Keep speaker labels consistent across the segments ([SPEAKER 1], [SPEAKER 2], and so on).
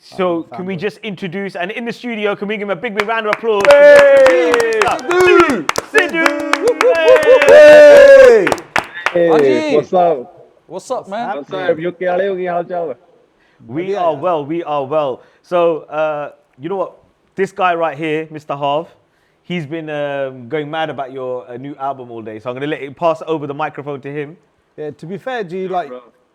[SPEAKER 1] So can we just introduce, and in the studio, can we give him a big round of applause?
[SPEAKER 2] Hey!
[SPEAKER 1] Sidhu! Sidhu!
[SPEAKER 2] Hey!
[SPEAKER 3] Hey, what's up?
[SPEAKER 2] What's up, man?
[SPEAKER 3] What's up? UK वाले हो, क्या हाल चाल है?
[SPEAKER 1] We are well, we are well. So, you know what? This guy right here, Mr. Harv, he's been going mad about your new album all day. So I'm going to let him pass over the microphone to him.
[SPEAKER 4] Yeah, to be fair, G, like,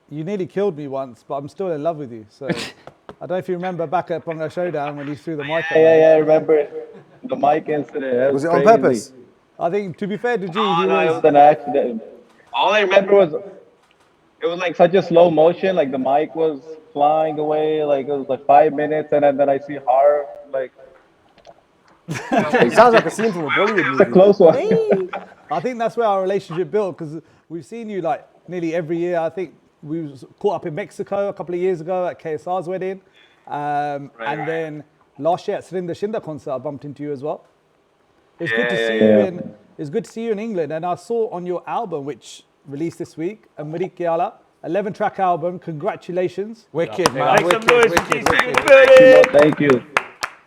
[SPEAKER 4] you nearly killed me once, but I'm still in love with you. So I don't know if you remember back at Bongo Showdown when you threw the mic at me.
[SPEAKER 3] Yeah, I remember the mic incident. That
[SPEAKER 2] Was it on
[SPEAKER 3] crazy.
[SPEAKER 2] purpose?
[SPEAKER 4] I think, to be fair to G,
[SPEAKER 3] Oh,
[SPEAKER 4] he
[SPEAKER 3] no, it
[SPEAKER 4] was...
[SPEAKER 3] was an accident. All I remember was it was like such a slow motion, like the mic was flying away, like it was like 5 minutes, and then I see her, like
[SPEAKER 2] It sounds like a scene from a Bollywood
[SPEAKER 3] it's a
[SPEAKER 2] movie.
[SPEAKER 3] close one.
[SPEAKER 4] I think that's where our relationship built, because we've seen you like nearly every year. I think we was caught up in Mexico a couple of years ago at KSR's wedding. And then last year at Surinder Shinda concert, I bumped into you as well. It's good to see you in. It's good to see you in England. And I saw on your album, which released this week, Amrik Kyala, 11-track album. Congratulations!
[SPEAKER 2] Wicked, man.
[SPEAKER 1] Make some noise for
[SPEAKER 2] Wicked,
[SPEAKER 1] GC in the
[SPEAKER 2] wicked.
[SPEAKER 1] building.
[SPEAKER 3] Thank you.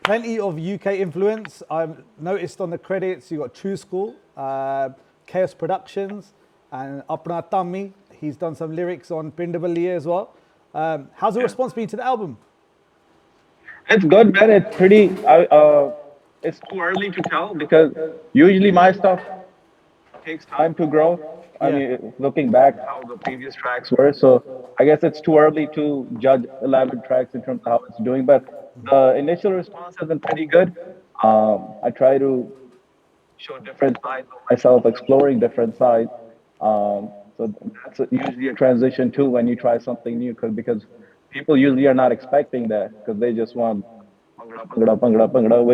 [SPEAKER 4] Plenty of UK influence. I've noticed on the credits you got True School, Chaos Productions, and Apna Tammi. He's done some lyrics on Pindabali as well. How's the response been to the album?
[SPEAKER 3] It's good, man. It's pretty. It's too early to tell because usually my stuff takes time to grow. I mean, looking back how the previous tracks were, so I guess it's too early to judge 11 tracks in terms of how it's doing. But the initial response has been pretty good. I try to show different sides of myself, exploring different sides. So that's usually a transition too when you try something new, because people usually are not expecting that because they just want bhangra, bhangra, bhangra,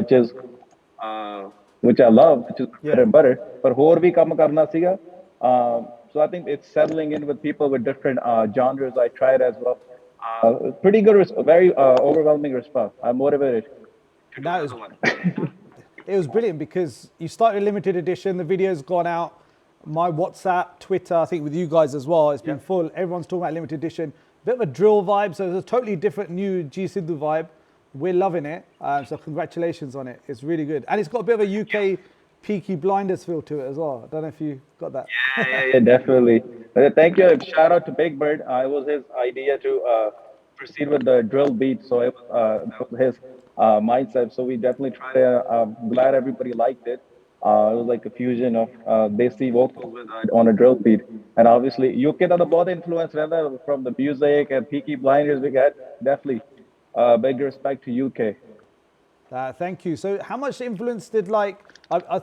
[SPEAKER 3] which I love, which is bread and butter. But ਹੋਰ ਵੀ ਕੰਮ ਕਰਨਾ ਸੀਗਾ. So I think it's settling in with people with different genres. I tried as well. Pretty good, very overwhelming response. I'm motivated.
[SPEAKER 4] That was, it was brilliant because you started limited edition. The video's gone out. My WhatsApp, Twitter, I think with you guys as well, it's been full. Everyone's talking about limited edition. Bit of a drill vibe, so it's a totally different new G Sidhu vibe. We're loving it. So congratulations on it. It's really good. And it's got a bit of a UK Peaky Blinders feel to it as well. I don't know if you got that.
[SPEAKER 3] Yeah, definitely. Thank you. Shout out to Big Bird. It was his idea to proceed with the drill beat, so that was his mindset. So we definitely tried it. I'm glad everybody liked it. It was like a fusion of desi vocals with, on a drill beat. And obviously, UK da bahut influence rehta from the music and Peaky Blinders we got. Definitely. Big respect to UK.
[SPEAKER 4] Thank you. So how much influence did I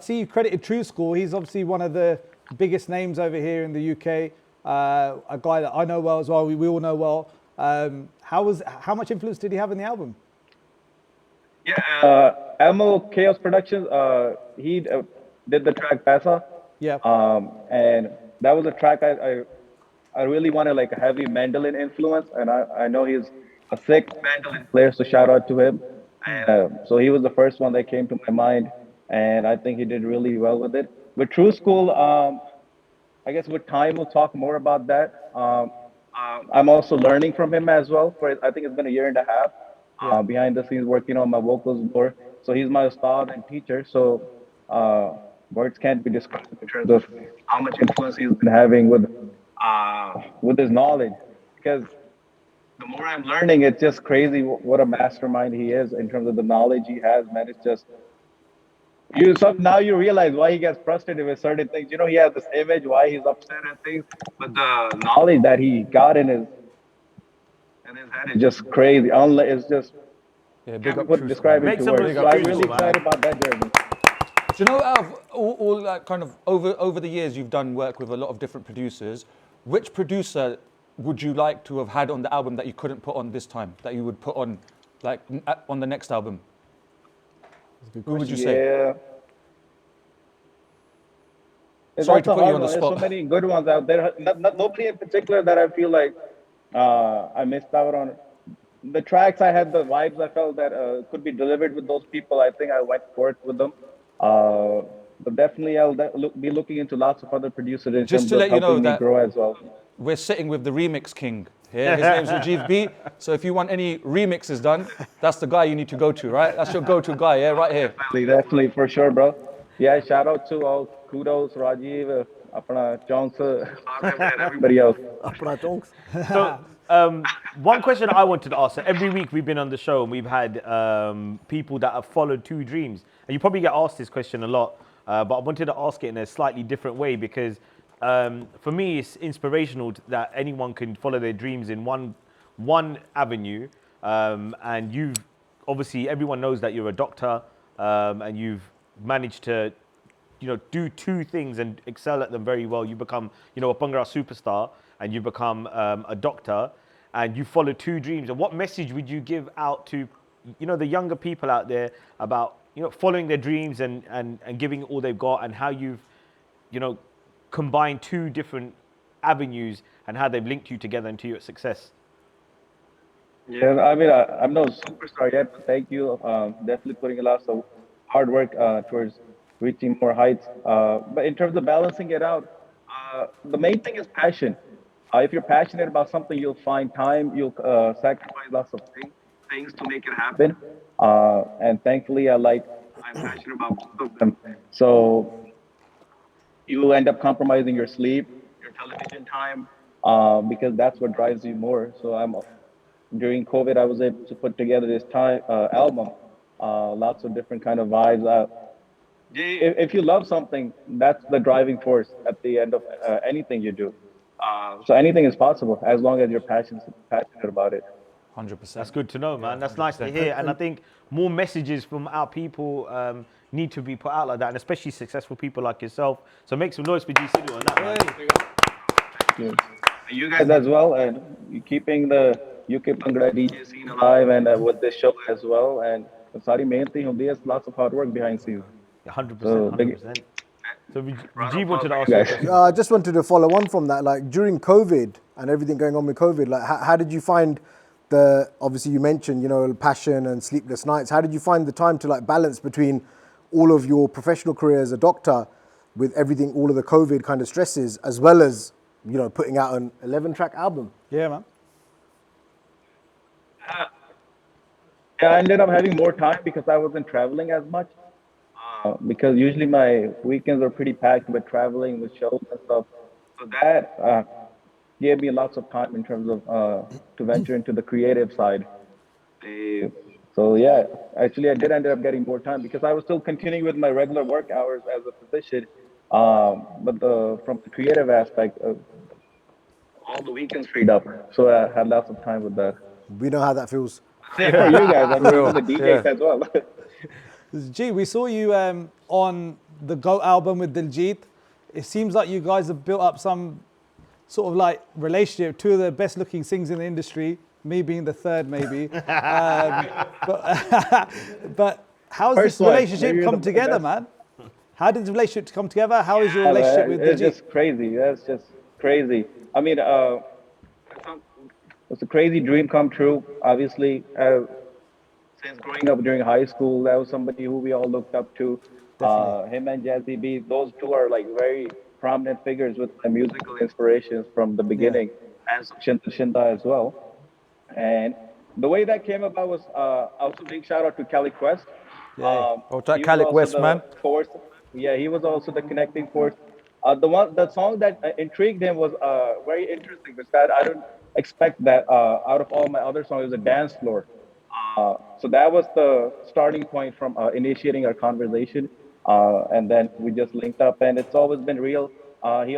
[SPEAKER 4] see you credited True School. He's obviously one of the biggest names over here in the UK. A guy that I know well as well. We all know well. How much influence did he have in the album?
[SPEAKER 3] Yeah, Elmo Chaos Productions. He did the track Pasa.
[SPEAKER 4] Yeah.
[SPEAKER 3] And that was a track I really wanted like a heavy mandolin influence, and I know he's a sick mandolin player, so shout out to him. So he was the first one that came to my mind, and I think he did really well with it. With True School, I guess with time we'll talk more about that. I'm also learning from him as well. I think it's been a year and a half behind the scenes working on my vocals more. So he's my ustad and teacher. So words can't be described in terms of how much influence he's been having with his knowledge. Because the more I'm learning, it's just crazy what a mastermind he is in terms of the knowledge he has. Man, it's just now you realize why he gets frustrated with certain things. You know, he has this image why he's upset at things, but the knowledge that he got in his head is just crazy. It's just
[SPEAKER 2] Big up
[SPEAKER 3] can't describe it
[SPEAKER 1] Make
[SPEAKER 3] to
[SPEAKER 1] some
[SPEAKER 3] words.
[SPEAKER 1] noise
[SPEAKER 3] So
[SPEAKER 1] for
[SPEAKER 3] I'm
[SPEAKER 1] True
[SPEAKER 3] really
[SPEAKER 1] School, man.
[SPEAKER 3] excited about that journey.
[SPEAKER 2] Do you know, out of all that kind of over the years, you've done work with a lot of different producers. Which producer would you like to have had on the album that you couldn't put on this time, that you would put on, like, on the next album? Who would you say?
[SPEAKER 3] Yeah.
[SPEAKER 2] Sorry to
[SPEAKER 3] That's a
[SPEAKER 2] put you
[SPEAKER 3] hard
[SPEAKER 2] on the
[SPEAKER 3] one. There's
[SPEAKER 2] spot.
[SPEAKER 3] so many good ones out there. Nobody in particular that I feel like I missed out on. The tracks I had, the vibes I felt that could be delivered with those people. I think I went forth with them. But definitely, I'll be looking into lots of other producers in
[SPEAKER 2] Just
[SPEAKER 3] terms
[SPEAKER 2] to
[SPEAKER 3] of
[SPEAKER 2] let you know
[SPEAKER 3] helping me
[SPEAKER 2] that
[SPEAKER 3] grow as well.
[SPEAKER 2] we're sitting with the remix king Yeah, his name's Rajiv B. So if you want any remixes done, that's the guy you need to go to, right? That's your go-to guy, yeah, right here.
[SPEAKER 3] Definitely, for sure, bro. Yeah, shout out to all kudos, Rajiv, apna Chonks, and everybody else.
[SPEAKER 5] Apna chonks.
[SPEAKER 1] So, one question I wanted to ask. So every week we've been on the show and we've had people that have followed two dreams. And you probably get asked this question a lot, but I wanted to ask it in a slightly different way because for me it's inspirational that anyone can follow their dreams in one avenue. And you've obviously everyone knows that you're a doctor and you've managed to do two things and excel at them very well. You become, a Bhangra superstar and you become a doctor and you follow two dreams. And what message would you give out to, the younger people out there about, following their dreams and giving all they've got and how you've, combined two different avenues and how they've linked you together into your success?
[SPEAKER 3] Yeah, I mean, I'm no superstar yet, but thank you. Definitely putting a lot of hard work towards reaching more heights. But in terms of balancing it out, the main thing is passion. If you're passionate about something, you'll find time. You'll sacrifice lots of things to make it happen. And thankfully, I'm passionate about both of them. So you end up compromising your sleep, your television time, because that's what drives you more. So during COVID, I was able to put together this time album, lots of different kind of vibes. If you love something, that's the driving force at the end of anything you do. So anything is possible as long as you're passionate about it.
[SPEAKER 2] 100%.
[SPEAKER 1] That's good to know, man. That's nice to hear. And I think more messages from our people need to be put out like that, and especially successful people like yourself. So make some noise for G Sidhu on that, man.
[SPEAKER 3] Yes. You guys as well, and you keeping the UK Bhangra DJ scene alive, and with this show as well. And Sari mehnati hundi hai, lots of hard work behind scenes.
[SPEAKER 1] 100%,
[SPEAKER 3] So big
[SPEAKER 1] 100%. So
[SPEAKER 3] round of
[SPEAKER 1] Rajiv wanted to
[SPEAKER 3] applause
[SPEAKER 1] ask
[SPEAKER 3] for
[SPEAKER 1] you a
[SPEAKER 3] you guys.
[SPEAKER 1] question.
[SPEAKER 5] I just wanted to follow on from that. Like during COVID and everything going on with COVID, like how did you find obviously you mentioned, passion and sleepless nights. How did you find the time to balance between all of your professional career as a doctor with everything, all of the COVID kind of stresses, as well as, putting out an 11-track album?
[SPEAKER 4] Yeah, man.
[SPEAKER 3] Yeah, I ended up having more time because I wasn't traveling as much. Because usually my weekends are pretty packed with traveling, with shows and stuff. So that gave me lots of time in terms of to venture into the creative side. Uh, So yeah, actually I did end up getting more time because I was still continuing with my regular work hours as a physician. But from the creative aspect, all the weekends freed up. So I had lots of time with that.
[SPEAKER 5] We know how that feels.
[SPEAKER 3] Same for you guys. I mean, you
[SPEAKER 2] Real,
[SPEAKER 3] the DJs
[SPEAKER 2] yeah.
[SPEAKER 3] as well.
[SPEAKER 4] G, we saw you on the GOAT album with Diljit. It seems like you guys have built up some sort of relationship, two of the best looking singers in the industry, me being the third maybe. But how's
[SPEAKER 3] First
[SPEAKER 4] this
[SPEAKER 3] one. Maybe
[SPEAKER 4] relationship
[SPEAKER 3] you're
[SPEAKER 4] come
[SPEAKER 3] the
[SPEAKER 4] together,
[SPEAKER 3] best.
[SPEAKER 4] man? How did the relationship come together? How is your
[SPEAKER 3] Yeah,
[SPEAKER 4] relationship
[SPEAKER 3] man,
[SPEAKER 4] with
[SPEAKER 3] it's
[SPEAKER 4] Diljit?
[SPEAKER 3] just crazy. That's just crazy. I mean, it's a crazy dream come true. Obviously, since growing up during high school, that was somebody who we all looked up to.
[SPEAKER 4] Definitely.
[SPEAKER 3] Him and Jazzy B, those two are very prominent figures with my musical inspirations from the
[SPEAKER 4] Yeah.
[SPEAKER 3] beginning, and so Shinta as well. And the way that came about was also big shout out to Cali Quest.
[SPEAKER 4] Yeah.
[SPEAKER 2] Oh, that
[SPEAKER 3] He was
[SPEAKER 2] Calic
[SPEAKER 3] also
[SPEAKER 2] West,
[SPEAKER 3] the
[SPEAKER 2] man.
[SPEAKER 3] force. Yeah, he was also the connecting force. The song that intrigued him was very interesting because I don't expect that out of all my other songs, it was a dance floor. So that was the starting point from initiating our conversation, and then we just linked up, and it's always been real. He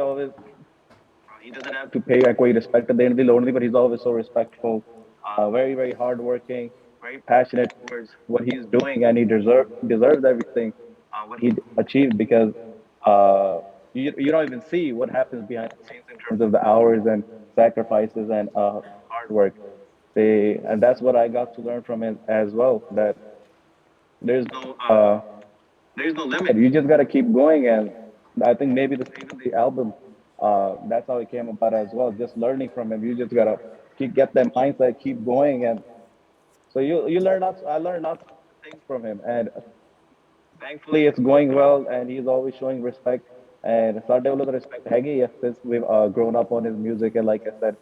[SPEAKER 3] doesn't have to pay equity respect at the end of the lonely, but he's always so respectful, very very hardworking, very passionate towards what he's doing, and he deserves everything what he achieved because you don't even see what happens behind the scenes in terms of the hours and sacrifices and hard work. And that's what I got to learn from it as well. That there's no uh, there's no limit. You just gotta keep going, and I think maybe the same with the album. That's how it came about as well. Just learning from him. You just gotta get that mindset, keep going, and so you learn lots. I learned lots of things from him, and thankfully it's going well. And he's always showing respect. And ਸਾਡੇ ਵੱਲੋਂ ਤਾਂ respect ਹੈਗੀ ਆ since we've grown up on his music, and like I said,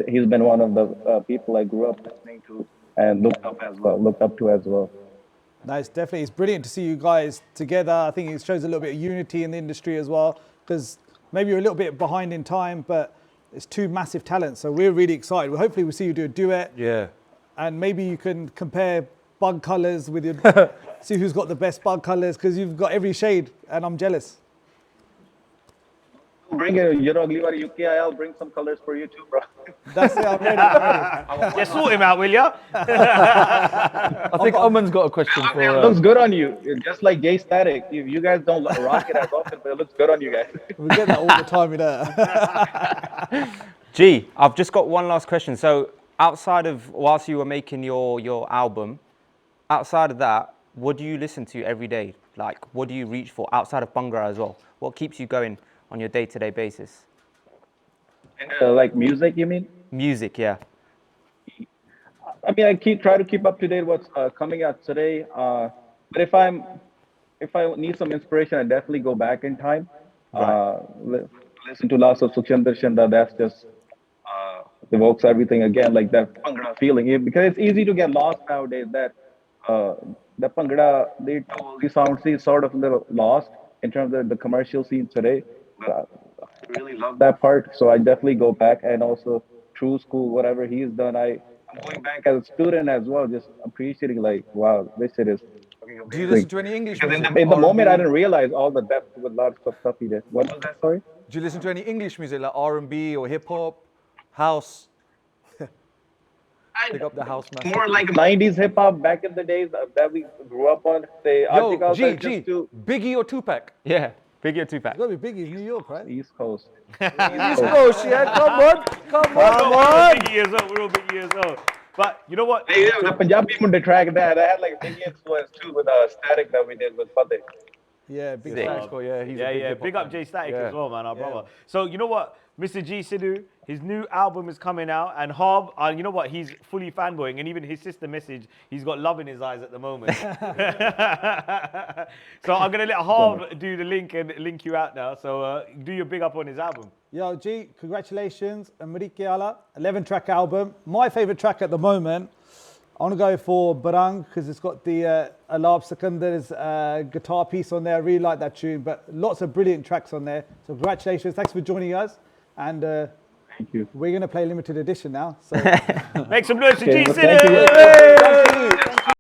[SPEAKER 3] he's been one of the people I grew up listening to and looked up to as well.
[SPEAKER 4] No, it's brilliant to see you guys together. I think it shows a little bit of unity in the industry as well, because maybe you're a little bit behind in time, but it's two massive talents. So we're really excited. Well, hopefully we'll see you do a duet.
[SPEAKER 2] Yeah.
[SPEAKER 4] And maybe you can compare bug colours with your, see who's got the best bug colours, because you've got every shade and I'm jealous.
[SPEAKER 3] Bring it, अगली UK I'll bring some colors for you too, bro.
[SPEAKER 4] That's it, I'm ready.
[SPEAKER 1] Yeah, sort him out, will ya?
[SPEAKER 2] I think Oman's got a question for.
[SPEAKER 3] It looks good on you, just like gay static. You guys don't rock it as often, but it looks good on you guys.
[SPEAKER 4] We get that all the time, you know.
[SPEAKER 6] G, I've just got one last question. So outside of whilst you were making your album, outside of that, what do you listen to every day? Like, what do you reach for outside of Bhangra as well? What keeps you going on your day-to-day basis?
[SPEAKER 3] Like music, you mean?
[SPEAKER 6] Music, yeah.
[SPEAKER 3] I mean, try to keep up to date what's coming out today. But if I need some inspiration, I definitely go back in time. Listen to lots of Sukhchandra Shanda. That's just evokes everything again, like that Bhangra feeling. Because it's easy to get lost nowadays. That the Bhangra, they totally sound is sort of a little lost in terms of the commercial scene today. I really love that part, so I definitely go back. And also True School, whatever he's done, I'm going back as a student as well, just appreciating like, wow, this shit is fucking amazing.
[SPEAKER 2] Do you listen to any English
[SPEAKER 3] Because
[SPEAKER 2] music?
[SPEAKER 3] in the moment, I
[SPEAKER 2] R&B?
[SPEAKER 3] didn't realize all the depth with lots of stuff he did. What was that, sorry?
[SPEAKER 2] Do you listen to any English music like R&B or hip hop, house? Pick up the house man.
[SPEAKER 3] More like 90s hip hop back in the days that we grew up on. Say,
[SPEAKER 2] Yo, G, Biggie or Tupac?
[SPEAKER 6] Yeah, Biggie or Tupac?
[SPEAKER 4] It's got to be Biggie's New York, right?
[SPEAKER 3] East Coast.
[SPEAKER 2] East Coast, yeah. Come on.
[SPEAKER 1] We're all big years old. We're all big years old. But you know what?
[SPEAKER 3] Hey, yeah, the Punjabi Munde track that had like a big influence too with Static that we did with Fateh.
[SPEAKER 4] Yeah, big
[SPEAKER 6] Sick.
[SPEAKER 4] time.
[SPEAKER 2] Yeah, he's a
[SPEAKER 1] Yeah,
[SPEAKER 2] big
[SPEAKER 1] yeah.
[SPEAKER 2] hip-hop
[SPEAKER 1] Big up
[SPEAKER 2] fan.
[SPEAKER 1] Jay Static
[SPEAKER 2] Yeah.
[SPEAKER 1] as well, man, our brother. So you know what? Mr. G Sidhu, his new album is coming out, and Harv, you know what? He's fully fanboying, and even his sister messaged, he's got love in his eyes at the moment. So I'm gonna let Harv do the link and link you out now. So do your big up on his album.
[SPEAKER 4] Yo, G, congratulations. Amrike Ala, 11-track album. My favourite track at the moment, I want to go for Barang, because it's got the Alab Sekunder's guitar piece on there. I really like that tune, but lots of brilliant tracks on there. So congratulations. Thanks for joining us. And
[SPEAKER 3] Thank you.
[SPEAKER 4] we're going to play limited edition now. So
[SPEAKER 1] Make some noise for
[SPEAKER 3] Okay,
[SPEAKER 1] G
[SPEAKER 3] well, thank you.
[SPEAKER 1] Sidhu.
[SPEAKER 4] Thank you.